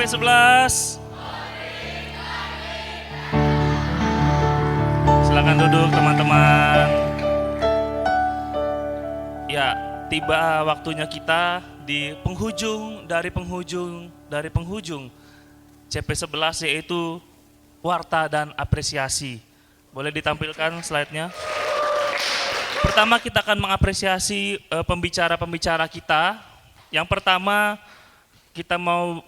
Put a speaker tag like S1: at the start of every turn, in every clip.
S1: CP11. Silakan duduk teman-teman. Ya, tiba waktunya kita di penghujung CP11, yaitu warta dan apresiasi. Boleh ditampilkan slide-nya? Pertama kita akan mengapresiasi pembicara-pembicara kita. Yang pertama kita mau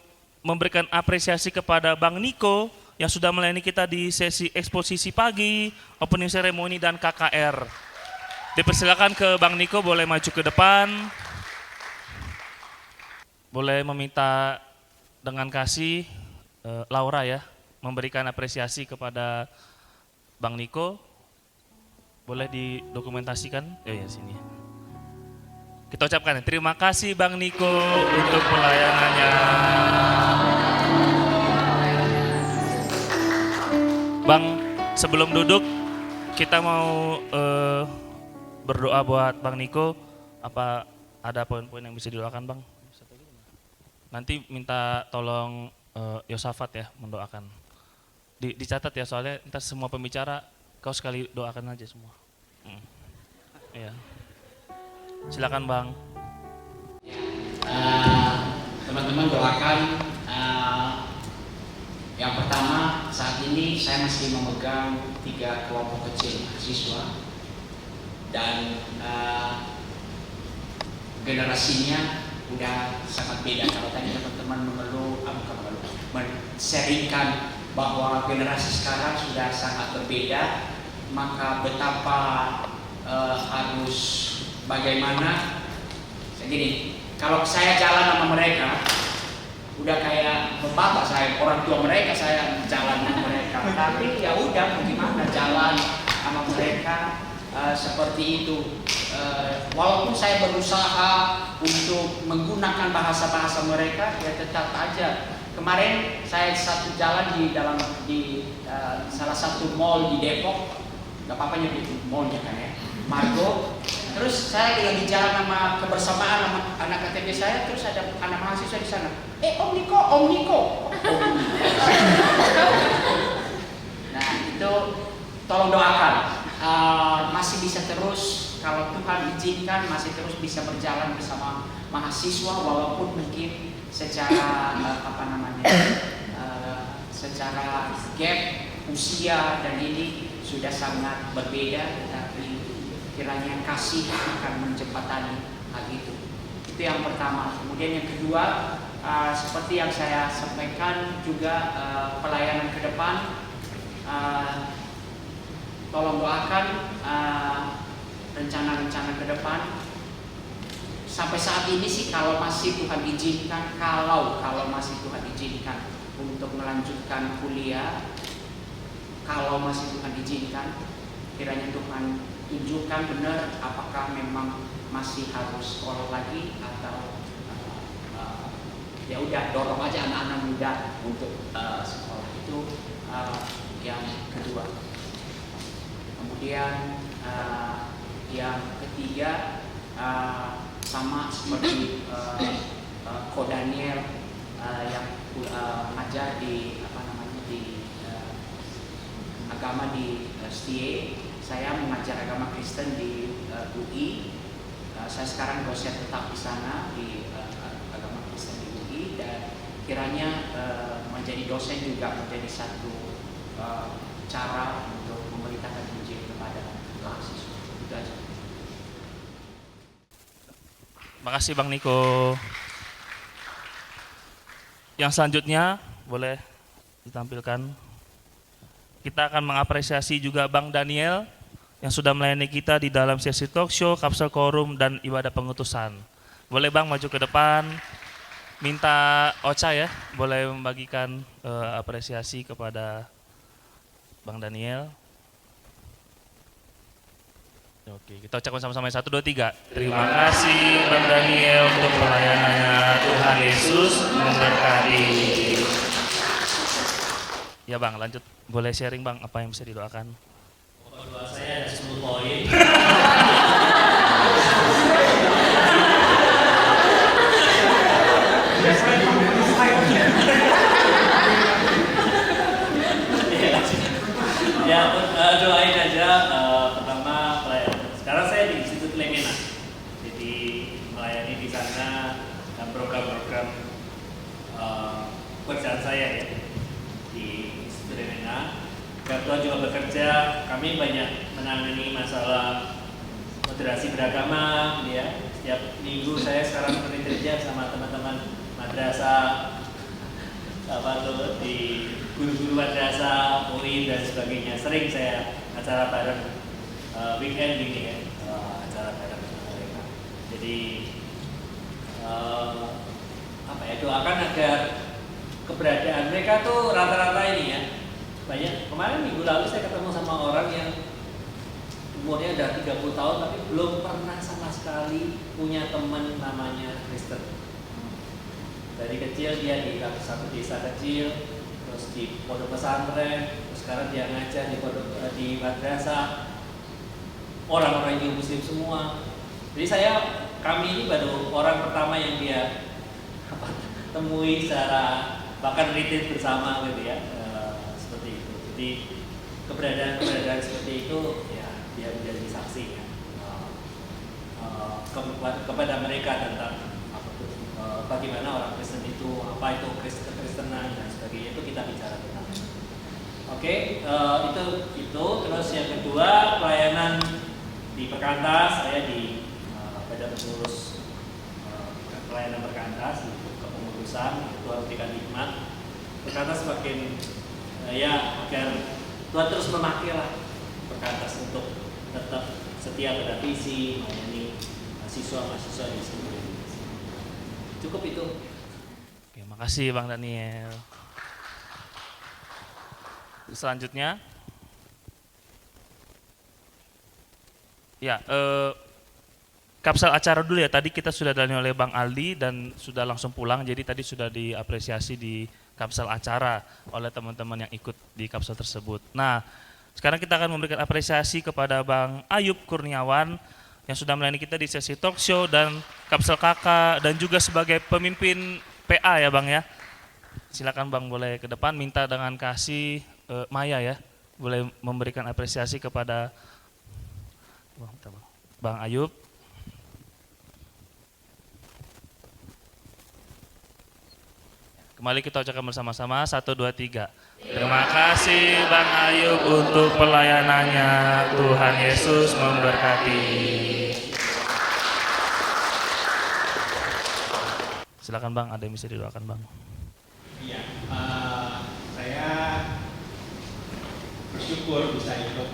S1: memberikan apresiasi kepada Bang Niko yang sudah melayani kita di sesi eksposisi pagi, opening ceremony dan KKR. Dipersilakan ke Bang Niko, boleh maju ke depan. Boleh meminta dengan kasih Laura ya, memberikan apresiasi kepada Bang Niko. Boleh didokumentasikan? Ya sini. Kita ucapkan terima kasih Bang Niko untuk pelayanannya. Bang, sebelum duduk kita mau berdoa buat Bang Niko. Apa ada poin-poin yang bisa didoakan Bang? Nanti minta tolong Yosafat ya mendoakan. Dicatat ya, soalnya entar semua pembicara kau sekali doakan aja semua. Iya. Silakan Bang.
S2: Teman-teman doakan. Yang pertama, saat ini saya masih memegang 3 kelompok kecil mahasiswa dan generasinya udah sangat beda. Kalau tadi teman-teman men-sharingkan bahwa generasi sekarang sudah sangat berbeda, maka betapa harus bagaimana. Gini, kalau saya jalan sama mereka, udah kayak bapak saya, orang tua mereka, saya jalan sama mereka. Tapi ya udah, bagaimana jalan sama mereka seperti itu. Walaupun saya berusaha untuk menggunakan bahasa-bahasa mereka, ya tetap aja. Kemarin saya satu jalan di salah satu mall di Depok, nggak apa-apa nyebut mallnya kan ya, Margo. Terus saya lagi jalan sama kebersamaan sama anak KTP saya, terus ada anak mahasiswa di sana. Om Niko. Nah itu tolong doakan, masih bisa terus kalau Tuhan izinkan masih terus bisa berjalan bersama mahasiswa walaupun mungkin secara secara gap usia dan ini sudah sangat berbeda, tetapi kiranya kasih akan menjembatani hal itu. Itu yang pertama. Kemudian yang kedua, seperti yang saya sampaikan juga pelayanan ke depan, tolong doakan rencana-rencana ke depan. Sampai saat ini sih kalau masih Tuhan izinkan, kalau masih Tuhan izinkan untuk melanjutkan kuliah, kalau masih Tuhan izinkan, kiranya Tuhan tunjukkan benar apakah memang masih harus sekolah lagi atau ya udah dorong aja anak-anak muda untuk sekolah. Itu yang kedua. Kemudian yang ketiga, sama seperti Ko Daniel yang ngajar di agama di STIE, saya mengajar agama Kristen di UI. Saya sekarang dosen tetap di sana di agama Kristen di UI, dan kiranya menjadi dosen juga menjadi satu cara untuk memberitakan Injil kepada mahasiswa. Itu aja.
S1: Makasih Bang Niko. Yang selanjutnya boleh ditampilkan. Kita akan mengapresiasi juga Bang Daniel yang sudah melayani kita di dalam sesi talk show, kapsel quorum, dan ibadah pengutusan. Boleh Bang maju ke depan. Minta Ocha ya, boleh membagikan apresiasi kepada Bang Daniel. Oke, kita ucapkan sama-sama 1, 2, 3. Terima kasih Bang Daniel untuk pelayanannya. Tuhan Yesus memberkati. Ya Bang, lanjut. Boleh sharing Bang apa yang bisa didoakan?
S3: Pokok doa saya ada 10 poin. Ya, doain aja. Pertama pelayanan. Sekarang saya di Institut Lemena, jadi melayani di sana dan program-program pekerjaan saya ya di Institut Lemena. Dan Tuhan juga bekerja. Kami banyak menangani masalah moderasi beragama, ya. Setiap minggu saya sekarang bekerja sama teman-teman madrasah, apa tuh di guru-guru madrasah, UI dan sebagainya. Sering saya acara bareng weekend ini ya, acara bareng sama mereka. Jadi apa ya, doakan agar keberadaan mereka tuh rata-rata ini ya. Banyak kemarin minggu lalu saya ketemu sama orang yang umurnya udah 30 tahun tapi belum pernah sama sekali punya teman namanya Kristen. Dari kecil dia di satu desa kecil, terus di pondok pesantren, terus sekarang dia ngajar di madrasah. Orang-orang yang muslim semua. Jadi kami ini baru orang pertama yang dia temui secara bahkan retreat bersama gitu ya, seperti itu. Jadi keberadaan seperti itu ya dia menjadi saksi ya, kepada mereka tentang bagaimana orang Kristen itu, apa itu kekristenan dan sebagainya, itu kita bicara tentang. Oke, itu terus yang kedua pelayanan di Perkantas. Saya di Badan Pengurus pelayanan Perkantas di kepengurusan. Tuhan berikan hikmat Perkantas semakin ya agar Tuhan terus memakai lah Perkantas untuk tetap setia pada visi melayani mahasiswa di sini. Cukup itu.
S1: Oke, makasih Bang Daniel. Selanjutnya, ya kapsel acara dulu ya. Tadi kita sudah dilayani oleh Bang Aldi dan sudah langsung pulang. Jadi tadi sudah diapresiasi di kapsel acara oleh teman-teman yang ikut di kapsel tersebut. Nah, sekarang kita akan memberikan apresiasi kepada Bang Ayub Kurniawan yang sudah melayani kita di sesi talk show dan kapsel kakak dan juga sebagai pemimpin PA ya Bang ya. Silakan Bang, boleh ke depan, minta dengan kasih Maya ya, boleh memberikan apresiasi kepada Bang Ayub. Kembali kita ucapkan bersama-sama, 1, 2, 3. Terima kasih Bang Ayub untuk pelayanannya. Tuhan Yesus memberkati. Silakan Bang, ada yang bisa didoakan Bang.
S4: Iya, saya bersyukur bisa ikut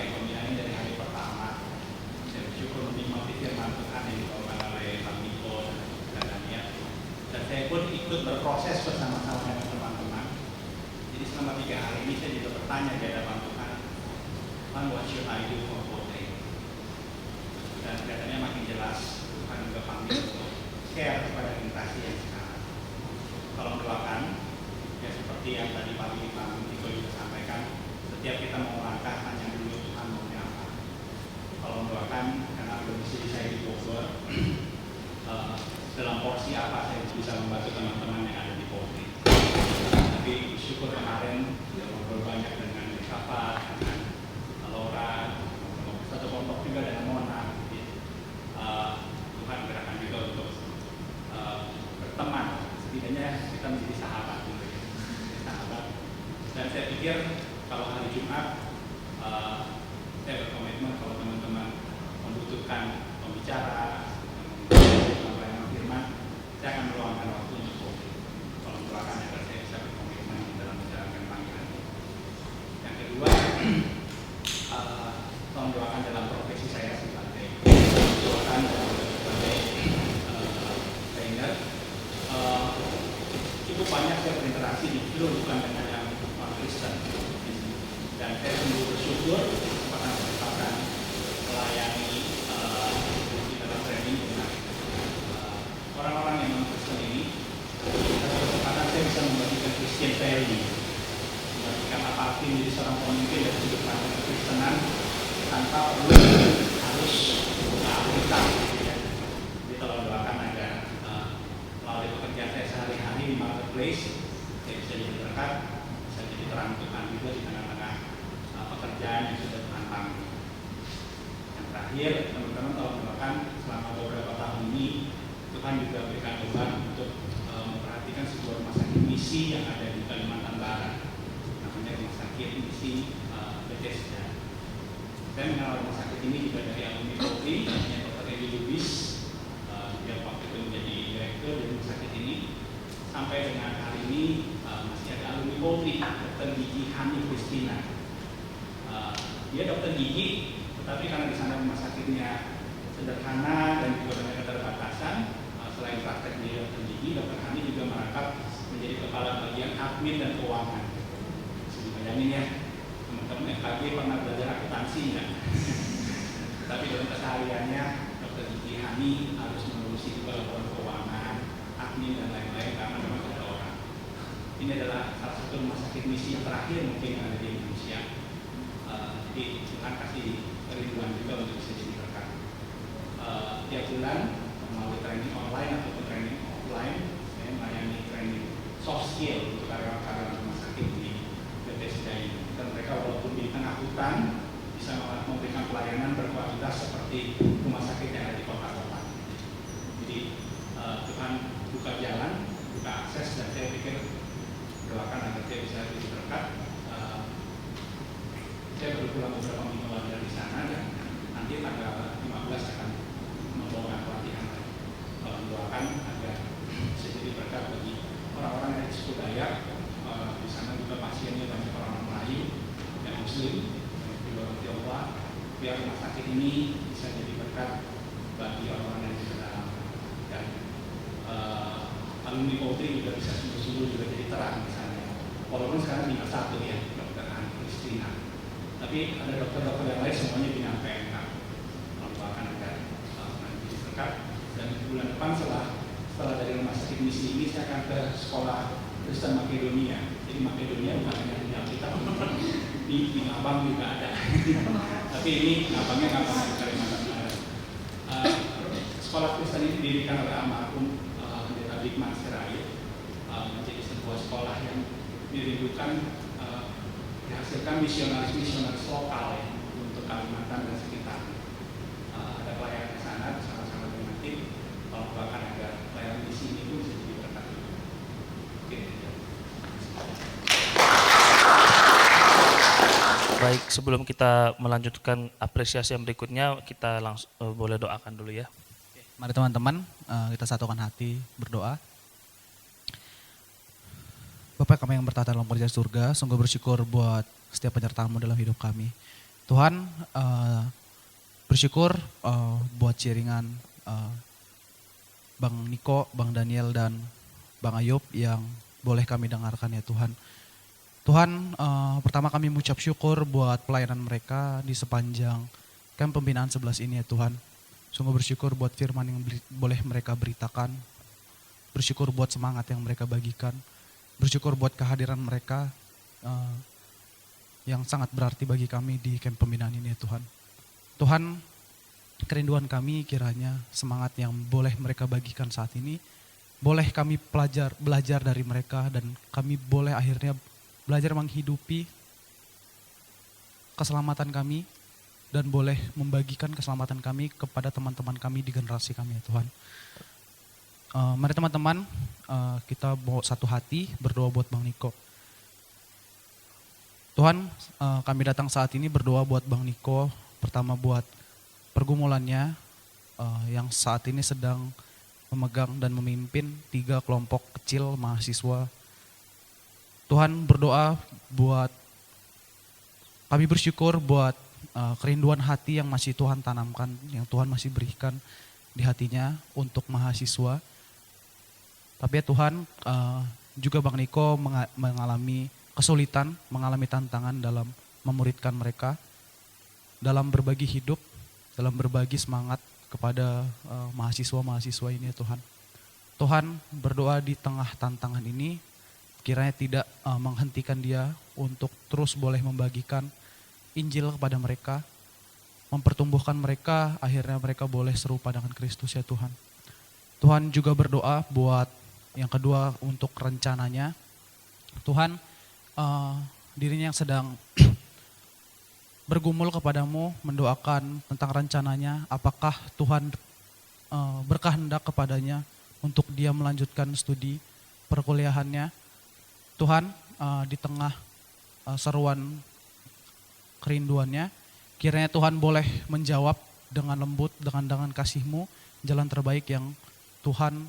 S4: ekonomi dari hari pertama. Saya bersyukur menikmati firman Tuhan yang dibawakan oleh Bang Niko dan Daniel. Dan saya pun ikut berproses bersama-sama dengan teman-teman. Jadi selama 3 hari ini saya juga bertanya di hadapan Tuhan, what should I do for voting? Dan kelihatannya makin jelas Tuhan juga panggil untuk share kepada generasi yang sekarang. Kalau mendoakan, ya seperti yang tadi pagi Bang Niko juga sampaikan, setiap kita mau melangkah tanya dulu Tuhan maunya apa. Kalau mendoakan, karena domisili saya di Bogor, dalam porsi apa saya bisa membantu teman-teman yang ada di Polri. Tapi bersyukur kemarin sudah ngobrol banyak dengan Kafa, dengan Laura, satu kelompok juga dengan Mona. Tuhan gerakan juga untuk berteman, setidaknya kita menjadi sahabat gitu ya. Sahabat. Dan saya pikir kalau hari Jumat saya berkomitmen kalau teman-teman membutuhkan pembicara, pelayanan firman, saya akan meluangkan waktu untuk kalau doakan agar saya bisa berkomitmen dalam menjalankan panggilan ini. Yang kedua, tolong doakan dalam profesi saya sebagai doakan sebagai trainer. Cukup banyak saya berinteraksi justru bukan dengan yang Kristen, dan saya sungguh bersyukur kesempatan melayani di dalam training dengan orang-orang yang non Kristen ini. Kesempatan saya bisa membagikan Christian value Tuhan juga berikan beban untuk memperhatikan sebuah rumah sakit misi yang ada di Kalimantan Barat, namanya Rumah Sakit Misi Bethesda. Saya mengenal rumah sakit ini juga dari alumni Polri, namanya Dr. Edi Lubis. Dia waktu itu menjadi direktur di rumah sakit ini. Sampai dengan hari ini masih ada alumni Polri, Dr. Gigi Hani Christina. Dia dokter gigi, tetapi karena di sana rumah sakitnya sederhana dan juga banyak keterbatasan, selain praktek di dokter gigi, dokter Hani juga merangkap menjadi kepala bagian admin dan keuangan. Bisa bayangin ya, teman-teman FKG pernah belajar akuntansi nggak? Tapi dalam kesehariannya, dokter gigi Hani harus mengurusi juga laporan keuangan, admin dan lain-lain karena memang ada orang. Ini adalah salah satu rumah sakit misi yang terakhir mungkin yang ada di Indonesia. Jadi Tuhan kasih kerinduan juga untuk bisa jadi berkat. Tiap bulan melalui training online ataupun training offline, saya melayani training soft skill untuk karyawan-karyawan rumah sakit di Bethesda ini. Dan mereka walaupun di tengah hutan bisa memberikan pelayanan berkualitas seperti rumah sakit yang ada di kota-kota. Jadi Tuhan buka jalan, buka akses, dan saya pikir doakan agar saya bisa lebih berkat. Saya baru pulang beberapa minggu lalu dari sana dan nanti tanggal 15 akan membawa pelatihan lagi. Doakan agar bisa jadi berkat bagi orang-orang dari suku Dayak. Di sana juga pasiennya banyak orang Melayu dan Muslim, dan juga orang Tionghoa. Biar rumah sakit ini bisa jadi berkat bagi orang-orang yang di dalam. Dan alumni Polri juga bisa sungguh-sungguh juga jadi terang di sana. Walaupun sekarang tinggal satu ya, Dr. Hani Christina. Tapi ada dokter-dokter yang lain semuanya bidang PMK. Doakan agar nanti berkat. Dan bulan depan setelah dari rumah sakit misi ini saya akan ke sekolah Kristen Makedonia. Jadi Makedonia bukan hanya di Alkitab, di Ngabang juga ada. Tapi ini Ngabangnya Ngabang di Kalimantan Barat. Sekolah Kristen ini didirikan oleh almarhum Pendeta Bigman Sirait, menjadi sebuah sekolah yang dirindukan, dihasilkan misionaris-misionaris lokal ya, untuk Kalimantan dan sekitar. Ada pelayanan di sana bersama-sama dengan tim, bahkan agar pelayanan di sini pun bisa jadi berkat. Oke.
S1: Baik, sebelum kita melanjutkan apresiasi yang berikutnya, kita langsung boleh doakan dulu ya.
S5: Mari teman-teman, kita satukan hati berdoa. Bapak kami yang bertata dalam kerajaan surga, sungguh bersyukur buat setiap penyertaan-Mu dalam hidup kami. Tuhan, bersyukur buat jaringan Bang Niko, Bang Daniel, dan Bang Ayub yang boleh kami dengarkan ya Tuhan. Tuhan, pertama kami mengucap syukur buat pelayanan mereka di sepanjang camp pembinaan 11 ini ya Tuhan. Sungguh bersyukur buat firman yang boleh mereka beritakan. Bersyukur buat semangat yang mereka bagikan. Bersyukur buat kehadiran mereka yang sangat berarti bagi kami di camp pembinaan ini ya Tuhan. Tuhan, kerinduan kami kiranya semangat yang boleh mereka bagikan saat ini, boleh kami belajar dari mereka dan kami boleh akhirnya belajar menghidupi keselamatan kami dan boleh membagikan keselamatan kami kepada teman-teman kami di generasi kami ya Tuhan. Mari teman-teman, kita bawa satu hati berdoa buat Bang Niko. Tuhan, kami datang saat ini berdoa buat Bang Niko, pertama buat pergumulannya yang saat ini sedang memegang dan memimpin 3 kelompok kecil mahasiswa. Tuhan, berdoa buat, kami bersyukur buat kerinduan hati yang masih Tuhan tanamkan, yang Tuhan masih berikan di hatinya untuk mahasiswa. Tapi ya Tuhan, juga Bang Niko mengalami kesulitan, mengalami tantangan dalam memuridkan mereka, dalam berbagi hidup, dalam berbagi semangat kepada mahasiswa-mahasiswa ini ya Tuhan. Tuhan, berdoa di tengah tantangan ini, kiranya tidak menghentikan dia untuk terus boleh membagikan Injil kepada mereka, mempertumbuhkan mereka, akhirnya mereka boleh serupa dengan Kristus ya Tuhan. Tuhan juga berdoa buat yang kedua untuk rencananya. Tuhan, dirinya yang sedang bergumul kepadamu, mendoakan tentang rencananya, apakah Tuhan berkehendak kepadanya untuk dia melanjutkan studi perkuliahannya. Tuhan, di tengah seruan kerinduannya, kiranya Tuhan boleh menjawab dengan lembut, dengan kasih-Mu, jalan terbaik yang Tuhan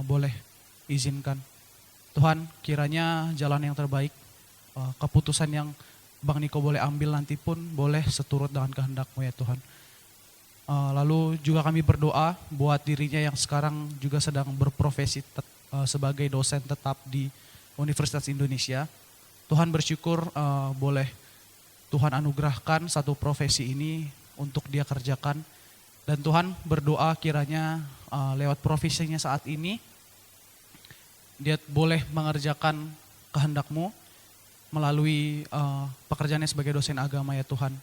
S5: boleh izinkan. Tuhan, kiranya jalan yang terbaik, keputusan yang Bang Niko boleh ambil nanti pun boleh seturut dengan kehendak-Mu ya Tuhan. Lalu juga kami berdoa buat dirinya yang sekarang juga sedang berprofesi sebagai dosen tetap di Universitas Indonesia. Tuhan bersyukur boleh Tuhan anugerahkan satu profesi ini untuk dia kerjakan. Dan Tuhan berdoa kiranya lewat profesinya saat ini, dia boleh mengerjakan kehendak-Mu melalui pekerjaannya sebagai dosen agama ya Tuhan.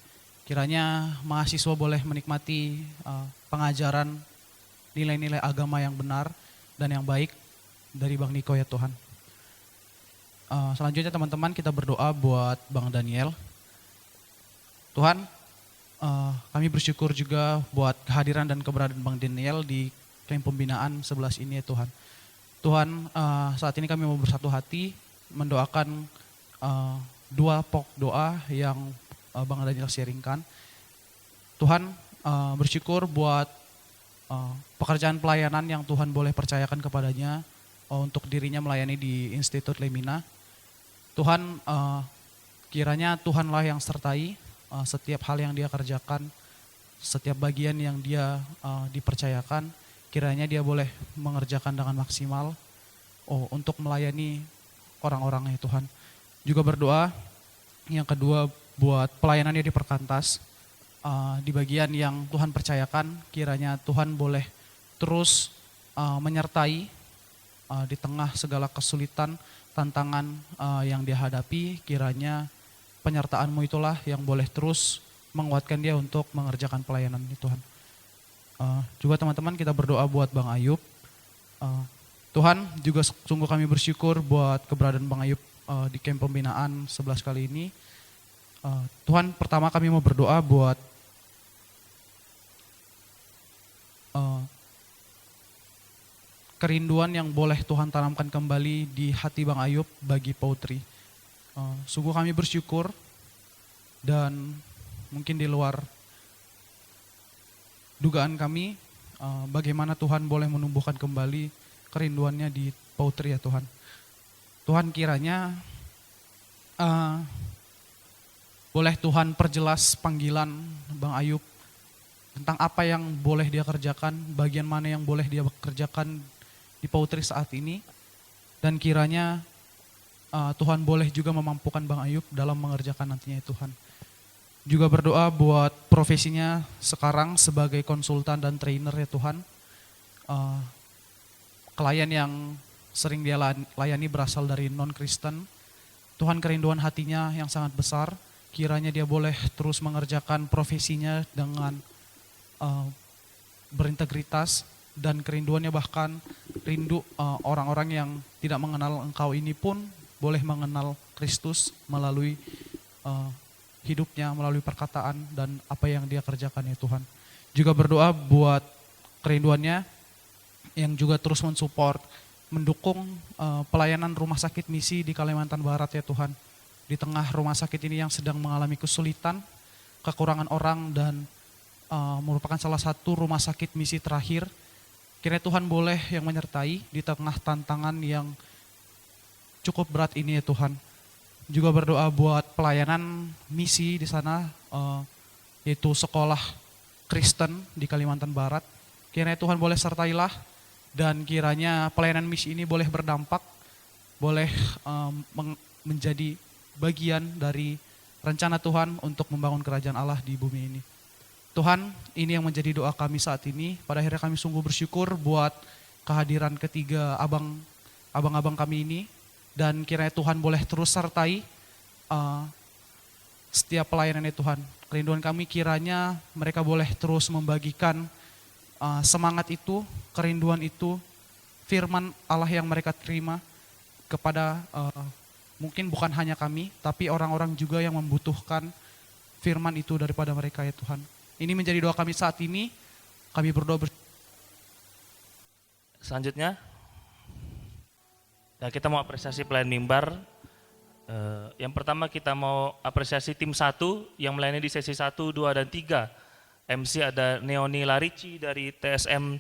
S5: Kiranya mahasiswa boleh menikmati pengajaran nilai-nilai agama yang benar dan yang baik dari Bang Niko ya Tuhan. Selanjutnya teman-teman kita berdoa buat Bang Daniel. Tuhan, kami bersyukur juga buat kehadiran dan keberadaan Bang Daniel di camp pembinaan 11 ini ya Tuhan. Tuhan, saat ini kami mau bersatu hati mendoakan dua pokok doa yang Bang Daniel sharingkan. Tuhan, bersyukur buat pekerjaan pelayanan yang Tuhan boleh percayakan kepadanya untuk dirinya melayani di Institut Lemina. Tuhan, kiranya Tuhanlah yang sertai setiap hal yang dia kerjakan, setiap bagian yang dia dipercayakan, kiranya dia boleh mengerjakan dengan maksimal untuk melayani orang-orangnya Tuhan. Juga berdoa yang kedua buat pelayanannya di Perkantas, di bagian yang Tuhan percayakan, kiranya Tuhan boleh terus menyertai di tengah segala kesulitan, tantangan yang dia hadapi, kiranya penyertaan-Mu itulah yang boleh terus menguatkan dia untuk mengerjakan pelayanan ini Tuhan. Juga teman-teman kita berdoa buat Bang Ayub. Tuhan, juga sungguh kami bersyukur buat keberadaan Bang Ayub di camp pembinaan 11 kali ini. Tuhan, pertama kami mau berdoa buat kerinduan yang boleh Tuhan tanamkan kembali di hati Bang Ayub bagi poetry. Sungguh kami bersyukur dan mungkin di luar dugaan kami bagaimana Tuhan boleh menumbuhkan kembali kerinduannya di poetry ya Tuhan. Tuhan kiranya boleh Tuhan perjelas panggilan Bang Ayub tentang apa yang boleh dia kerjakan, bagian mana yang boleh dia kerjakan di poetry saat ini. Dan kiranya Tuhan boleh juga memampukan Bang Ayub dalam mengerjakan nantinya ya Tuhan. Juga berdoa buat profesinya sekarang sebagai konsultan dan trainer ya Tuhan. Klien yang sering dia layani berasal dari non-Kristen. Tuhan, kerinduan hatinya yang sangat besar, kiranya dia boleh terus mengerjakan profesinya dengan berintegritas, dan kerinduannya bahkan rindu orang-orang yang tidak mengenal Engkau ini pun boleh mengenal Kristus melalui hidupnya, melalui perkataan dan apa yang dia kerjakan ya Tuhan. Juga berdoa buat kerinduannya yang juga terus mensupport, mendukung pelayanan rumah sakit misi di Kalimantan Barat ya Tuhan. Di tengah rumah sakit ini yang sedang mengalami kesulitan, kekurangan orang, dan merupakan salah satu rumah sakit misi terakhir, kiranya Tuhan boleh yang menyertai di tengah tantangan yang cukup berat ini ya Tuhan. Juga berdoa buat pelayanan misi di sana, yaitu sekolah Kristen di Kalimantan Barat. Kiranya Tuhan boleh sertailah, dan kiranya pelayanan misi ini boleh berdampak, boleh menjadi bagian dari rencana Tuhan untuk membangun kerajaan Allah di bumi ini. Tuhan, ini yang menjadi doa kami saat ini. Pada akhirnya kami sungguh bersyukur buat kehadiran ketiga abang-abang kami ini, dan kiranya Tuhan boleh terus sertai setiap pelayanannya Tuhan. Kerinduan kami kiranya mereka boleh terus membagikan semangat itu, kerinduan itu, firman Allah yang mereka terima kepada mungkin bukan hanya kami, tapi orang-orang juga yang membutuhkan firman itu daripada mereka ya Tuhan. Ini menjadi doa kami saat ini. Kami berdoa
S1: Selanjutnya, ya kita mau apresiasi pelayan mimbar. Yang pertama kita mau apresiasi tim 1 yang melayani di sesi 1, 2, dan 3. MC ada Neoni Larici dari TSM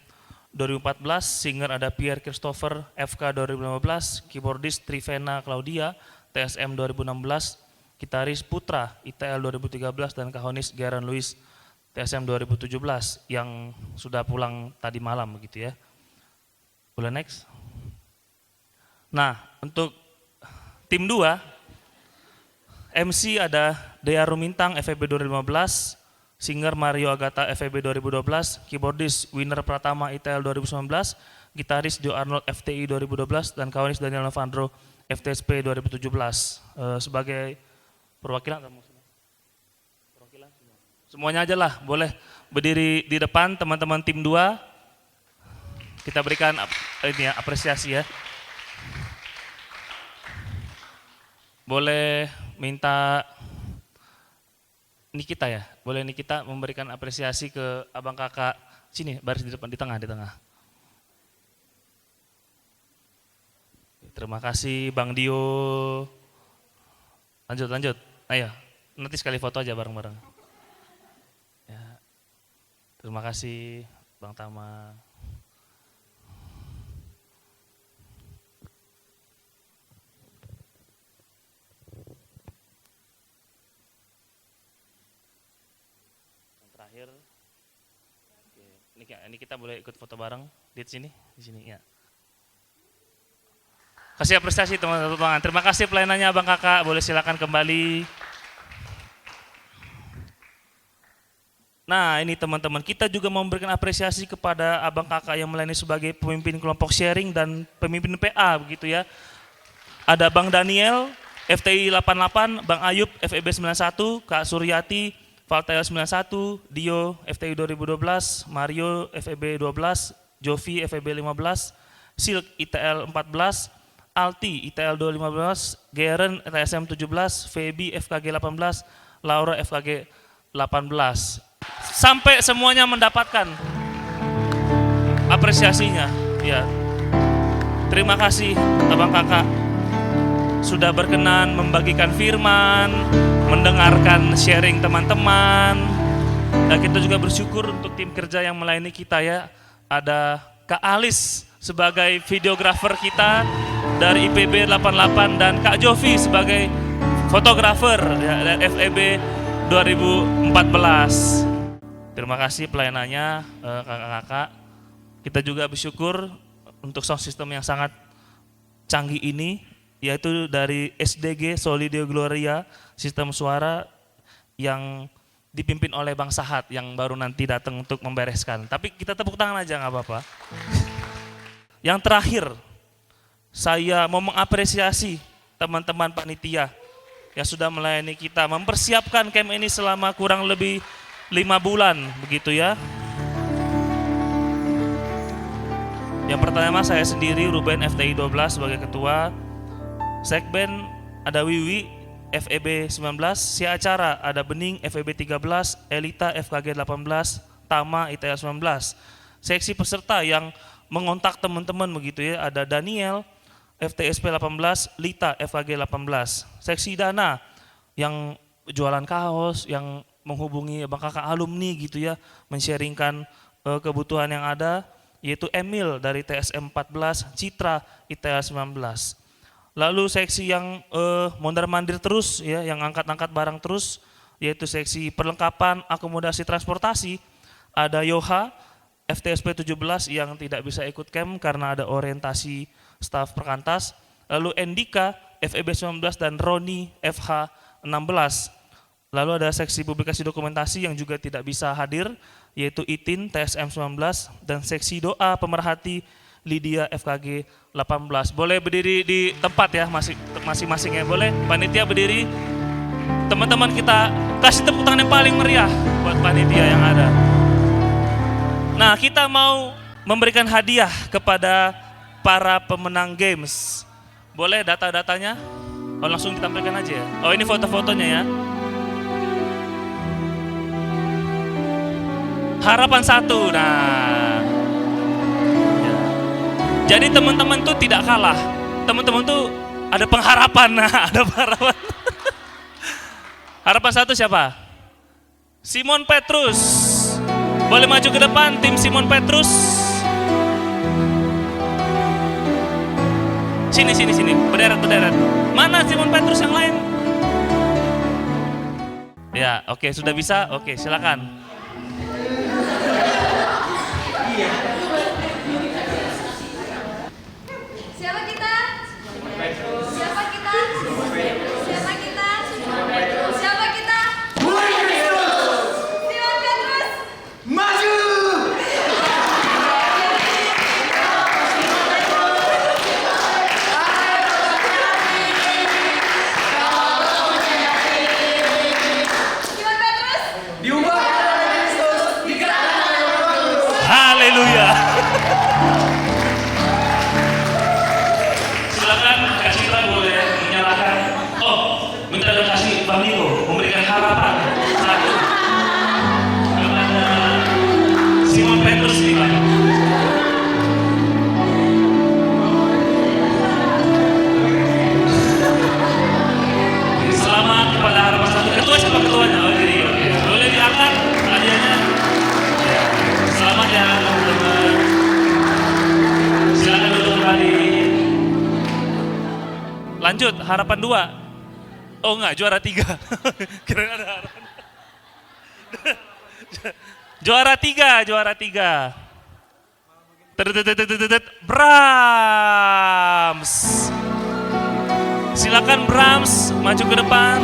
S1: 2014, singer ada Pierre Christopher FK 2015, keyboardis Trivena Claudia TSM 2016, gitaris Putra ITL 2013, dan kahonis Geran Luis TSM 2017 yang sudah pulang tadi malam begitu ya. Boleh next. Nah, untuk tim 2 MC ada Dea Rumintang FEB 2015, singer Mario Agata FEB 2012, keyboardis Winner Pratama ITL 2019, gitaris Joe Arnold FTI 2012, dan kahonis Daniel Novandro FTSP 2017. Sebagai perwakilan semuanya aja lah, boleh berdiri di depan teman-teman tim 2. Kita berikan ini ya, apresiasi ya. Boleh minta Nikita ya, boleh Nikita memberikan apresiasi ke abang kakak. Sini, baris di depan, di tengah. Terima kasih Bang Dio. Lanjut. Ayo, nanti sekali foto aja bareng-bareng. Ya. Terima kasih Bang Tama. Terakhir, oke. Ini kita boleh ikut foto bareng di sini ya. Kasih apresiasi teman-teman. Terima kasih pelayanannya Abang Kakak. Boleh silakan kembali. Nah, ini teman-teman, kita juga memberikan apresiasi kepada Abang Kakak yang melayani sebagai pemimpin kelompok sharing dan pemimpin PA begitu ya. Ada Bang Daniel FTI 88, Bang Ayub FEB 91, Kak Suryati Valtail 91, Dio FTI 2012, Mario FEB 12, Jovi FEB 15, Silk ITL 14, Alti ITL 215, Geren TSM 17, Feby FKG 18, Laura FKG 18. Sampai semuanya mendapatkan apresiasinya. Ya. Terima kasih Abang Kakak sudah berkenan membagikan firman, mendengarkan sharing teman-teman. Dan kita juga bersyukur untuk tim kerja yang melayani kita ya. Ada Kak Alis sebagai videografer kita dari IPB 88 dan Kak Jovi sebagai fotografer ya, dari FEB 2014. Terima kasih pelayanannya kakak-kakak. Kita juga bersyukur untuk sound system yang sangat canggih ini, yaitu dari SDG Solidio Gloria, sistem suara yang dipimpin oleh Bang Sahat yang baru nanti datang untuk membereskan. Tapi kita tepuk tangan aja nggak apa-apa. Yang terakhir, saya mau mengapresiasi teman-teman panitia yang sudah melayani kita, mempersiapkan camp ini selama kurang lebih 5 bulan, begitu ya. Yang pertama saya sendiri, Ruben FTI 12 sebagai ketua. Sekben ada Wiwi FEB 19, si acara ada Bening FEB 13, Elita FKG 18, Tama ITL 19. Seksi peserta yang mengontak teman-teman begitu ya, ada Daniel FTSP 18, Lita FKG 18. Seksi dana yang jualan kaos, yang menghubungi Abang Kakak alumni gitu ya, men-sharingkan kebutuhan yang ada, yaitu Emil dari TSM 14, Citra ITL 19. Lalu seksi yang mondar-mandir terus ya, yang angkat-angkat barang terus, yaitu seksi perlengkapan akomodasi transportasi, ada Yoha FTSP 17 yang tidak bisa ikut camp karena ada orientasi staf perkantas. Lalu Endika FEB 19 dan Roni FH 16. Lalu ada seksi publikasi dokumentasi yang juga tidak bisa hadir, yaitu Itin TSM 19 dan seksi doa pemerhati Lydia FKG 18. Boleh berdiri di tempat ya, masing-masing ya, boleh. Panitia berdiri. Teman-teman kita kasih tepuk tangan yang paling meriah buat panitia yang ada. Nah, kita mau memberikan hadiah kepada para pemenang games. Boleh data-datanya? Oh, langsung ditampilkan aja ya. Oh, ini foto-fotonya ya. Harapan 1. Nah. Ya. Jadi teman-teman tuh tidak kalah. Teman-teman tuh ada pengharapan. Nah, ada pengharapan. Harapan satu siapa? Simon Petrus. Boleh maju ke depan tim Simon Petrus. Sini. Berderet. Mana Simon Petrus yang lain? Ya, oke, sudah bisa. Oke, silakan.
S6: Siapa kita? Siapa kita? Siapa kita? Siapa kita? Simon Petrus.
S7: Maju!
S6: Simon Petrus.
S7: Diubah oleh Kristus, digerakkan oleh Roh Kudus.
S1: Haleluya. Silakan kasih Tuhan boleh menyalakan. Oh, minta kasih Bang Niko memberikan harapan satu kepada Simon Petrus ini Pak. Selamat kepada harapan satu. Ketua siapa ketuanya? Oh jadi oke. Boleh diangkat hadiahnya. Ya. Selamat ya teman-teman. Silakan duduk kembali. Lanjut, harapan 2. Oh enggak, juara 3. Kirain ada harapan. Juara 3. Brahms. Silakan Brahms maju ke depan.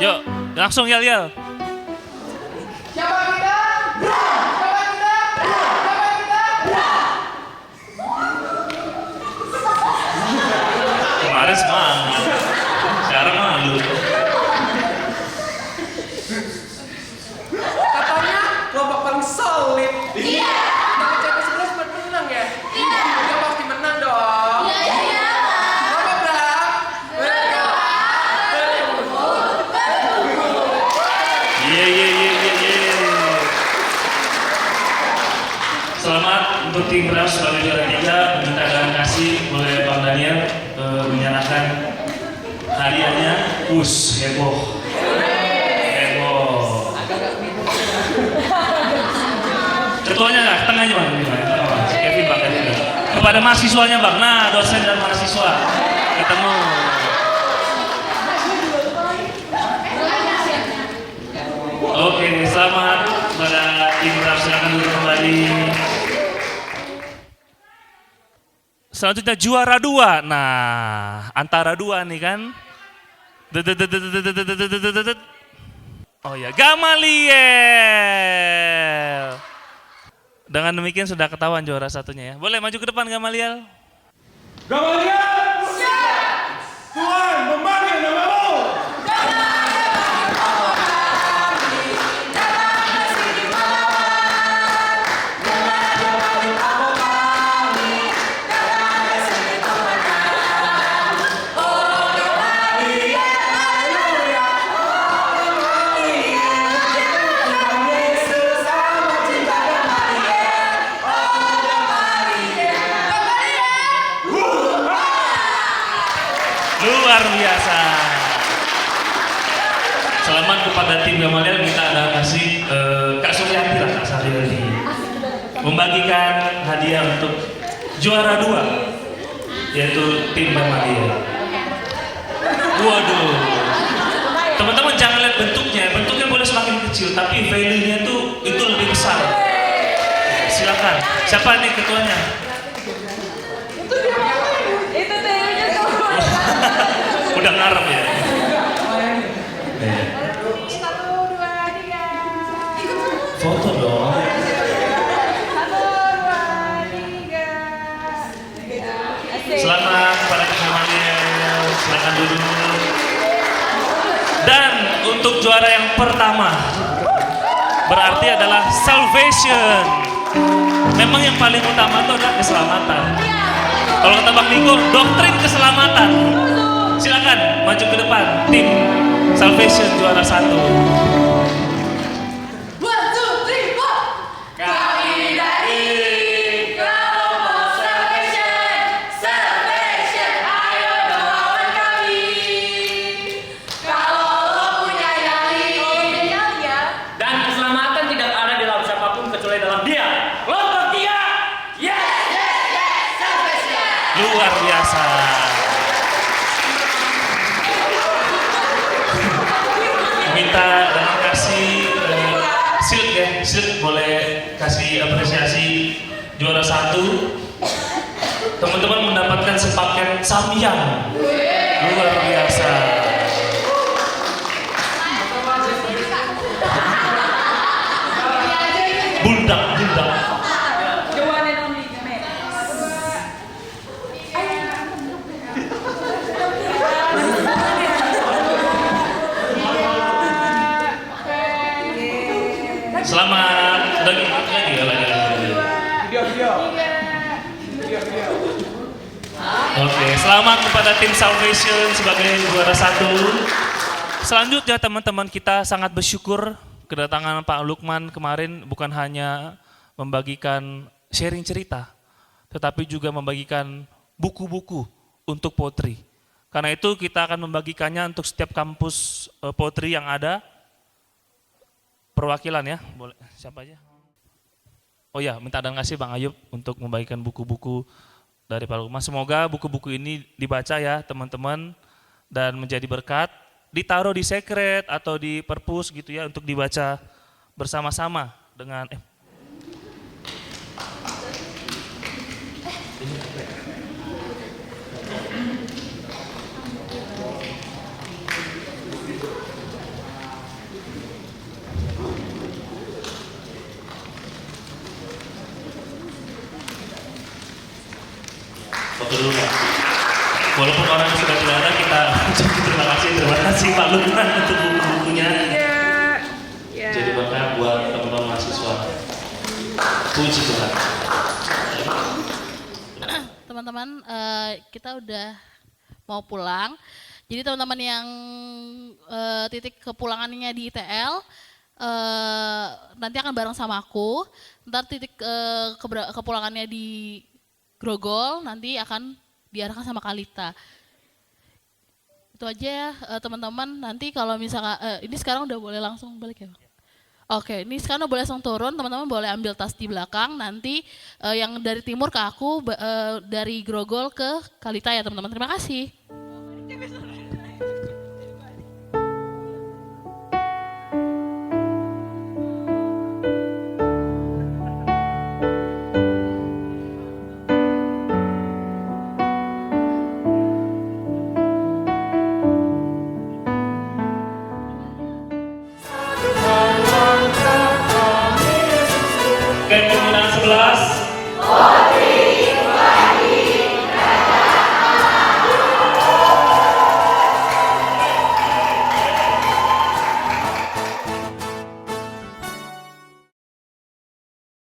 S1: Yuk, langsung yel.
S7: Siapa kita? Siapa kita? Siapa kita?
S1: Kemarin semangat, sekarang malu.
S7: Katanya kelompok paling solid.
S6: Iya.
S7: Tapi CP11 sempat menang ya? Iya. Dia pasti menang dong.
S6: Iya.
S7: Apa, Bram?
S1: Iya. Selamat untuk tim Brahms sebagai juara 3. Meminta dalam kasih oleh Bang Daniel menyerahkan hadiahnya. Heboh. Ketuanya nggak? Tengahnya Bang. Kevin Bang. Kepada mahasiswanya Bang. Nah, dosen dan mahasiswa ketemu. Oke, selamat pada tim Brahms. Silakan duduk kembali. Selanjutnya juara 2. Nah, antara 2 nih kan. Oh ya, Gamaliel. Dengan demikian sudah ketahuan juara satunya ya. Boleh maju ke depan Gamaliel.
S4: Gamaliel! Tuhan memanggil namamu!
S1: Luar biasa. Selamat kepada tim Gamaliel. Minta ada kasih Kak Suryati lah, Kak Suryati membagikan hadiah untuk juara 2 yaitu tim Gamaliel. Waduh. Teman-teman jangan lihat bentuknya. Bentuknya boleh semakin kecil tapi value-nya itu lebih besar. Silakan. Siapa nih ketuanya?
S6: Itu tehnya tuh.
S1: Udah ngarep ya.
S6: 1, 2, 3.
S1: Foto dong.
S6: 1, 2, 3.
S1: Selamat kepada Gamaliel. Silakan duduk. Dan untuk juara yang pertama berarti adalah salvation. Memang yang paling utama itu adalah keselamatan. Kalau kata Bang Niko, doktrin keselamatan. Silakan maju ke depan tim salvation juara 1.
S6: 1, 2, 3, 4.
S1: Luar biasa. Minta dan kasih Silk ya, Silk boleh kasih apresiasi juara 1. Teman-teman mendapatkan sepaket samyang. Luar biasa. Buldak.
S6: The one and only Meg.
S1: Selamat. Lagi.
S7: Video.
S1: Oke, selamat kepada tim Salvation sebagai juara 1. Selanjutnya teman-teman kita sangat bersyukur kedatangan Pak Lukman kemarin bukan hanya membagikan sharing cerita, tetapi juga membagikan buku-buku untuk potri. Karena itu kita akan membagikannya untuk setiap kampus potri yang ada. Perwakilan ya, boleh siapa aja? Oh ya, minta dan kasih Bang Ayub untuk membagikan buku-buku dari Pak Lukman. Semoga buku-buku ini dibaca ya teman-teman dan menjadi berkat. Ditaruh di sekret atau di perpus gitu ya untuk dibaca bersama-sama dengan foto dulu Pak. Walaupun orang yang sudah tidak ada, kita ucapkan terima kasih Pak Lukman untuk buku-bukunya. Jadi berkah buat teman-teman mahasiswa. Puji Tuhan.
S8: Teman-teman, kita udah mau pulang. Jadi teman-teman yang titik kepulangannya di ITL, nanti akan bareng sama aku. Ntar titik kepulangannya di Grogol nanti akan diarahkan sama Kalita. Itu aja ya teman-teman. Nanti kalau misalkan ini sekarang udah boleh langsung balik ya Bang? Oke, ini sekarang udah boleh langsung turun. Teman-teman boleh ambil tas di belakang. Nanti yang dari timur ke aku, dari Grogol ke Kalita ya teman-teman. Terima kasih.
S1: Oke, penggunaan 11.